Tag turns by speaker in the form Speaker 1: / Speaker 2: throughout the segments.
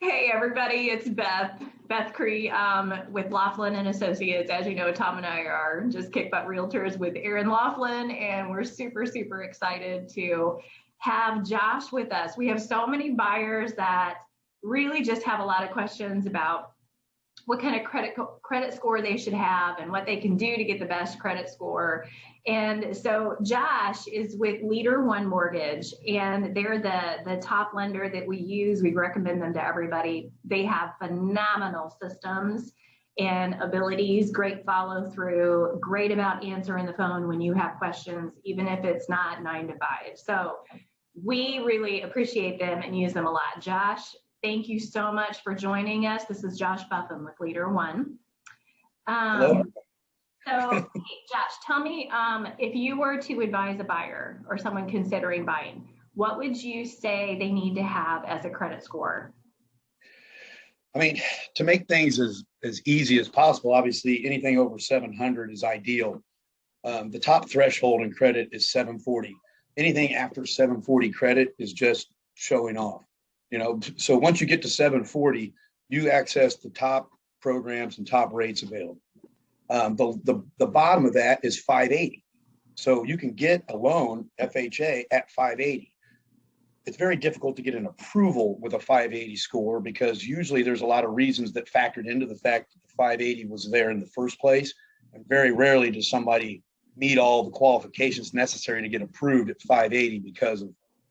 Speaker 1: Hey everybody, it's Beth Cree with Laughlin and Associates. As you know, Tom and I are just kick butt realtors with Aaron Laughlin, and we're super excited to have Josh with us. We have so many buyers that really just have a lot of questions about what kind of credit score they should have and what they can do to get the best credit score. And so Josh is with Leader One Mortgage, and they're the top lender that we use. We recommend them to everybody. They have phenomenal systems and abilities, great follow through, great about answering the phone when you have questions, even if it's not 9 to 5. So we really appreciate them and use them a lot. Josh, thank you so much for joining us. This is Josh Buffum with Leader One.
Speaker 2: Hello.
Speaker 1: So, hey, Josh, tell me, if you were to advise a buyer or someone considering buying, what would you say they need to have as a credit score?
Speaker 2: I mean, to make things as easy as possible, obviously anything over 700 is ideal. The top threshold in credit is 740. Anything after 740 credit is just showing off. So once you get to 740, you access the top programs and top rates available. The bottom of that is 580. So you can get a loan, FHA, at 580. It's very difficult to get an approval with a 580 score because usually there's a lot of reasons that factored into the fact that the 580 was there in the first place. And very rarely does somebody meet all the qualifications necessary to get approved at 580 because of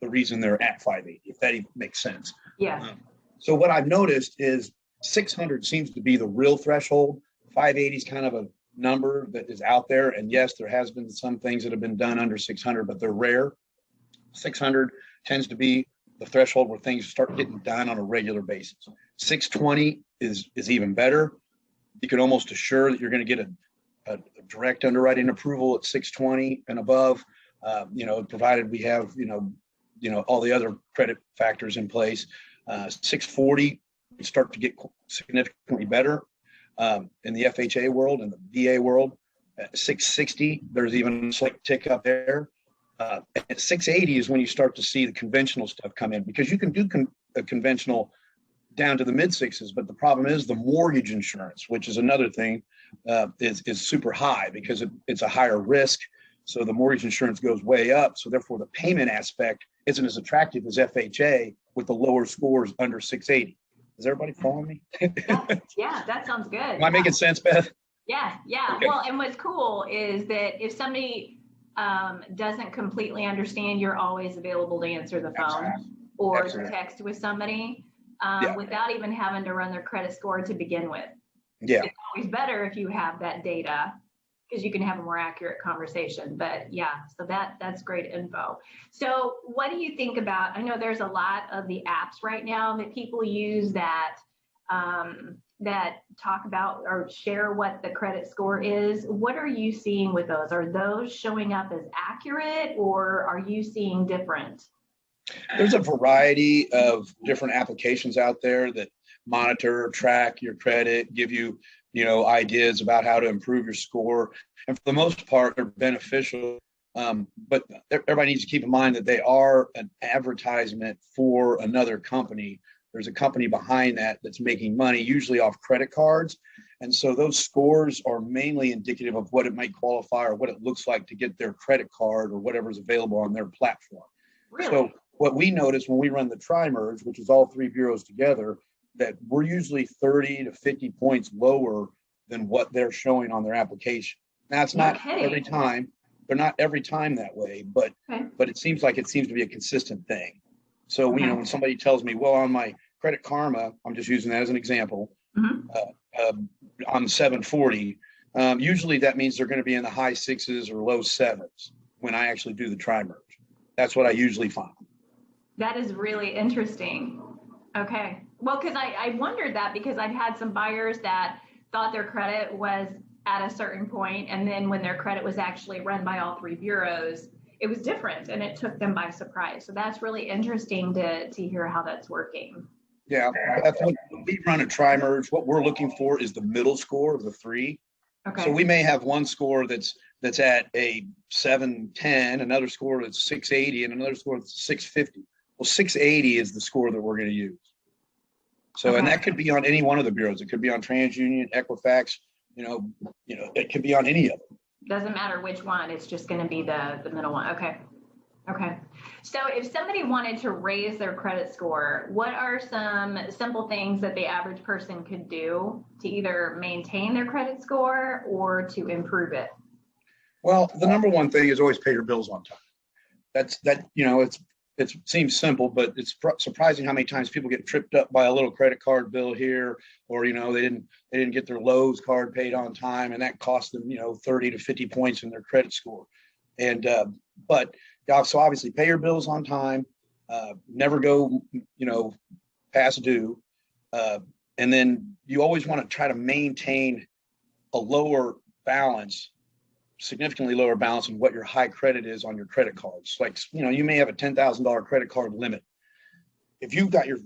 Speaker 2: the reason they're at 580, if that even makes sense.
Speaker 1: Yeah.
Speaker 2: So what I've noticed is 600 seems to be the real threshold. 580 is kind of a number that is out there. And yes, there has been some things that have been done under 600, but they're rare. 600 tends to be the threshold where things start getting done on a regular basis. 620 is even better. You can almost assure that you're going to get a direct underwriting approval at 620 and above, provided we have, all the other credit factors in place. 640 would start to get significantly better. In the FHA world and the VA world. At 660, there's even a slight tick up there. At 680 is when you start to see the conventional stuff come in, because you can do a conventional down to the mid sixes, but the problem is the mortgage insurance, which is another thing, is super high because it's a higher risk. So the mortgage insurance goes way up. So therefore the payment aspect isn't as attractive as FHA with the lower scores under 680. Is everybody following me?
Speaker 1: Yeah, that sounds good.
Speaker 2: Am I making sense, Beth?
Speaker 1: Yeah. Okay. Well, and what's cool is that if somebody doesn't completely understand, you're always available to answer the phone or text with somebody without even having to run their credit score to begin with.
Speaker 2: Yeah.
Speaker 1: It's always better if you have that data, because you can have a more accurate conversation. But yeah, so that's great info. So what do you think about, I know there's a lot of the apps right now that people use that talk about or share what the credit score is. What are you seeing with those? Are those showing up as accurate, or are you seeing different?
Speaker 2: There's a variety of different applications out there that monitor, track your credit, give you ideas about how to improve your score. And for the most part, they're beneficial. But everybody needs to keep in mind that they are an advertisement for another company. There's a company behind that that's making money, usually off credit cards. And so those scores are mainly indicative of what it might qualify or what it looks like to get their credit card or whatever's available on their platform.
Speaker 1: Really?
Speaker 2: So what we notice when we run the tri-merge, which is all three bureaus together, that we're usually 30 to 50 points lower than what they're showing on their application. Now, it's not every time. They're not every time that way, but it seems to be a consistent thing. So, when somebody tells me, well, on my Credit Karma, I'm just using that as an example, on 740, usually that means they're going to be in the high sixes or low sevens when I actually do the tri-merge. That's what I usually find.
Speaker 1: That is really interesting. Okay. Well, because I wondered that, because I've had some buyers that thought their credit was at a certain point, and then when their credit was actually run by all three bureaus, it was different, and it took them by surprise. So that's really interesting to hear how that's working.
Speaker 2: Yeah, when we run a tri-merge, what we're looking for is the middle score of the three. Okay. So we may have one score that's at a 710, another score that's 680, and another score that's 650. Well, 680 is the score that we're going to use. So, and that could be on any one of the bureaus. It could be on TransUnion, Equifax, it could be on any of them.
Speaker 1: Doesn't matter which one. It's just going to be the middle one. Okay. Okay. So if somebody wanted to raise their credit score, what are some simple things that the average person could do to either maintain their credit score or to improve it?
Speaker 2: Well, the number one thing is always pay your bills on time. It seems simple, but it's surprising how many times people get tripped up by a little credit card bill here, or they didn't get their Lowe's card paid on time, and that cost them 30 to 50 points in their credit score. And so obviously pay your bills on time, never go past due, and then you always want to try to maintain a lower balance, significantly lower balance than what your high credit is on your credit cards. Like, you may have a $10,000 credit card limit. If you've got your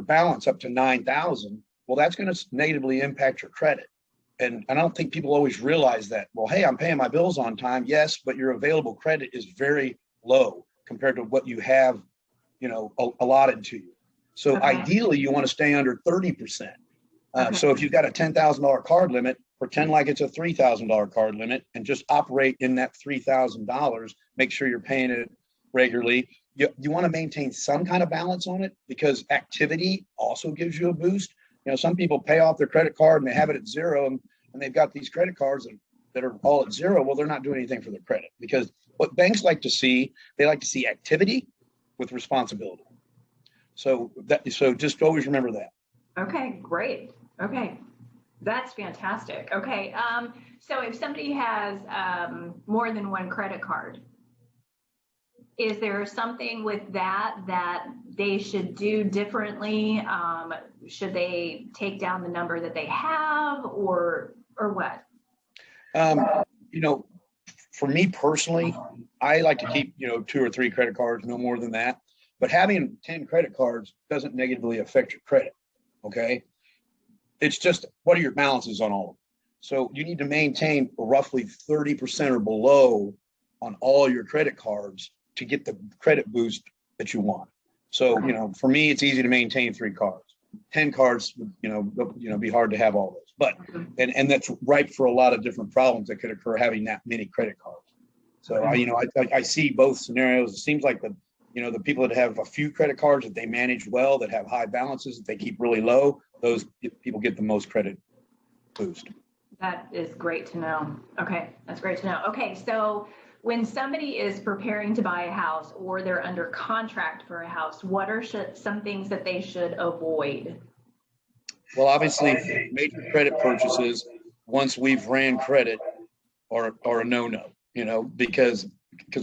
Speaker 2: balance up to 9,000, well, that's going to negatively impact your credit. And I don't think people always realize that. Well, hey, I'm paying my bills on time. Yes, but your available credit is very low compared to what you have, allotted to you. So ideally, you want to stay under 30%. So if you've got a $10,000 card limit, pretend like it's a $3,000 card limit and just operate in that $3,000. Make sure you're paying it regularly. You want to maintain some kind of balance on it, because activity also gives you a boost. Some people pay off their credit card and they have it at zero, and they've got these credit cards that are all at zero. Well, they're not doing anything for their credit, because what banks like to see, they like to see activity with responsibility. So just always remember that.
Speaker 1: Okay, great. Okay. That's fantastic. Okay. So if somebody has more than one credit card, is there something with that they should do differently? Should they take down the number that they have, or what?
Speaker 2: For me personally, I like to keep, 2 or 3 credit cards, no more than that. But having 10 credit cards doesn't negatively affect your credit. Okay. It's just, what are your balances on all of them? So you need to maintain roughly 30% or below on all your credit cards to get the credit boost that you want. So, for me, it's easy to maintain 3 cards. 10 cards, be hard to have all those. But, and that's ripe for a lot of different problems that could occur having that many credit cards. So, I see both scenarios. It seems like the people that have a few credit cards that they manage well, that have high balances, that they keep really low, those people get the most credit boost.
Speaker 1: That is great to know. Okay, that's great to know. Okay, so when somebody is preparing to buy a house or they're under contract for a house, what are some things that they should avoid?
Speaker 2: Well, obviously, major credit purchases, once we've ran credit, are a no-no, because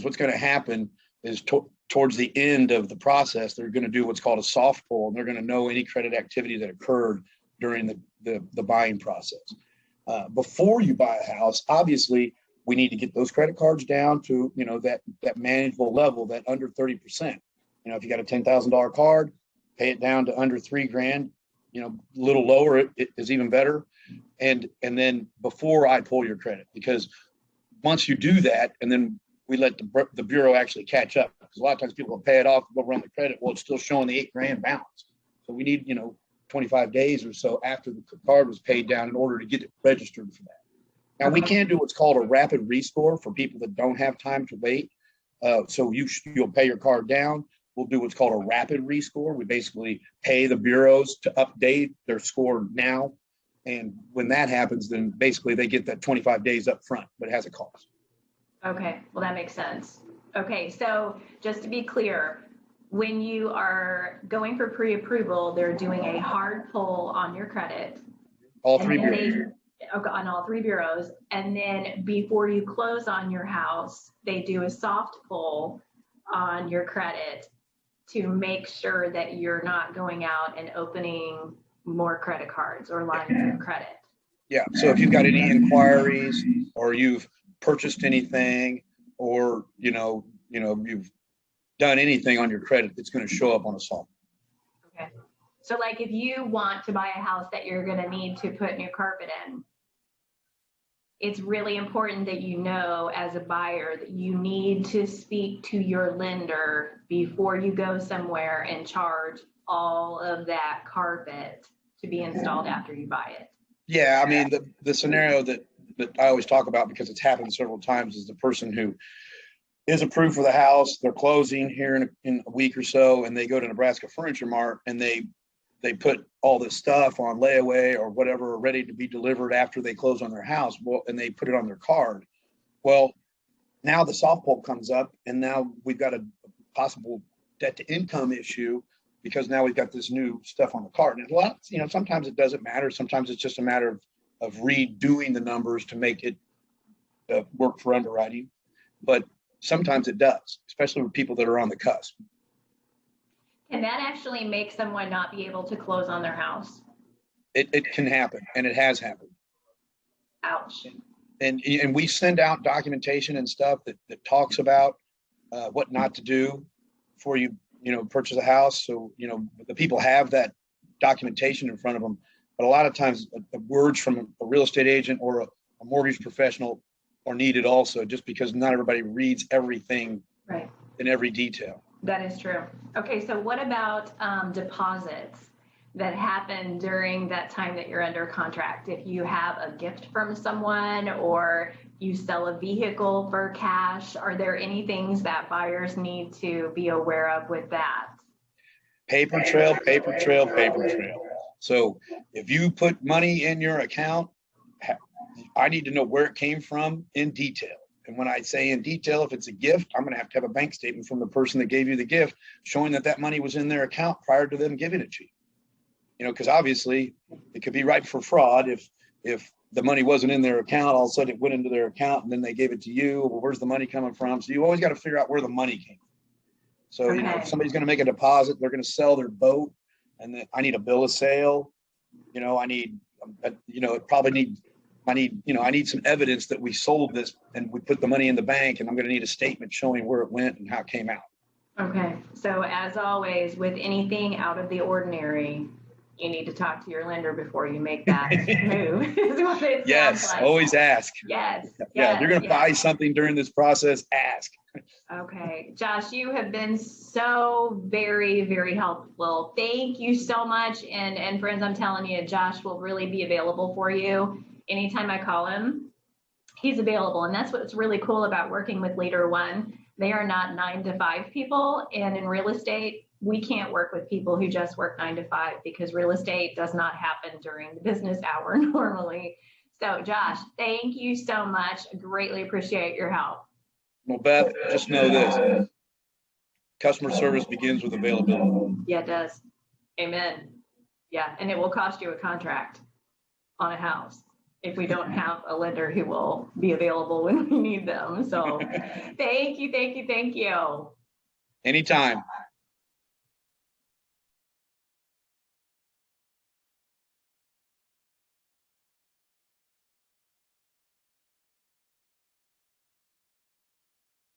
Speaker 2: what's going to happen is towards the end of the process, they're going to do what's called a soft pull, and they're going to know any credit activity that occurred during the buying process. Before you buy a house, obviously, we need to get those credit cards down to, that manageable level, that under 30%. If you got a $10,000 card, pay it down to under $3,000, a little lower, it is even better. And then before I pull your credit, because once you do that, and then we let the bureau actually catch up, because a lot of times people will pay it off, go run the credit. Well, it's still showing the $8,000 balance. So we need, 25 days or so after the card was paid down in order to get it registered for that. Now, we can do what's called a rapid rescore for people that don't have time to wait. So you'll pay your card down. We'll do what's called a rapid rescore. We basically pay the bureaus to update their score now. And when that happens, then basically they get that 25 days up front, but it has a cost.
Speaker 1: Okay, well, that makes sense. Okay, so just to be clear, when you are going for pre-approval, they're doing a hard pull on your credit.
Speaker 2: All 3 bureaus.
Speaker 1: On all 3 bureaus. And then before you close on your house, they do a soft pull on your credit to make sure that you're not going out and opening more credit cards or lines of credit.
Speaker 2: Yeah. So if you've got any inquiries, or you've purchased anything, or, you've done anything on your credit, it's going to show up on a soft.
Speaker 1: Okay. So like if you want to buy a house that you're going to need to put new carpet in, it's really important that you know as a buyer that you need to speak to your lender before you go somewhere and charge all of that carpet to be installed after you buy it.
Speaker 2: Yeah, I mean, the scenario that I always talk about, because it's happened several times, is the person who is approved for the house. They're closing here in a week or so, and they go to Nebraska Furniture Mart and they put all this stuff on layaway or whatever, ready to be delivered after they close on their house. Well, and they put it on their card. Well, now the soft pull comes up, and now we've got a possible debt to income issue, because now we've got this new stuff on the card. And a lot, sometimes it doesn't matter. Sometimes it's just a matter of redoing the numbers to make it work for underwriting. But sometimes it does, especially with people that are on the cusp.
Speaker 1: Can that actually make someone not be able to close on their house?
Speaker 2: It can happen, and it has happened.
Speaker 1: Ouch.
Speaker 2: And we send out documentation and stuff that talks about what not to do before you purchase a house. So, the people have that documentation in front of them. But a lot of times words from a real estate agent or a mortgage professional are needed also, just because not everybody reads everything
Speaker 1: right
Speaker 2: in every detail.
Speaker 1: That is true. Okay, so what about deposits that happen during that time that you're under contract? If you have a gift from someone or you sell a vehicle for cash, are there any things that buyers need to be aware of with that?
Speaker 2: Paper trail, paper trail, paper trail. So if you put money in your account, I need to know where it came from in detail. And when I say in detail, if it's a gift, I'm going to have a bank statement from the person that gave you the gift showing that money was in their account prior to them giving it to you. Because obviously it could be ripe for fraud if the money wasn't in their account, all of a sudden it went into their account and then they gave it to you. Well, where's the money coming from? So you always got to figure out where the money came from. So, if somebody's going to make a deposit, they're going to sell their boat, and then I need a bill of sale. I need some evidence that we sold this and we put the money in the bank, and I'm going to need a statement showing where it went and how it came out. Okay.
Speaker 1: So as always, with anything out of the ordinary, you need to talk to your lender before you make that move. Is what it
Speaker 2: yes.
Speaker 1: Like.
Speaker 2: Always ask.
Speaker 1: Yes.
Speaker 2: Yeah. If you're going to buy something during this process, ask.
Speaker 1: Okay. Josh, you have been so very, very helpful. Thank you so much. And friends, I'm telling you, Josh will really be available for you. Anytime I call him, he's available. And that's what's really cool about working with Leader One. They are not 9 to 5 people. And in real estate, we can't work with people who just work 9 to 5 because real estate does not happen during the business hour normally. So Josh, thank you so much. I greatly appreciate your help.
Speaker 2: Well, Beth, just know this. Customer service begins with availability.
Speaker 1: Yeah, it does. Amen. Yeah, and it will cost you a contract on a house if we don't have a lender who will be available when we need them. So thank you.
Speaker 2: Anytime.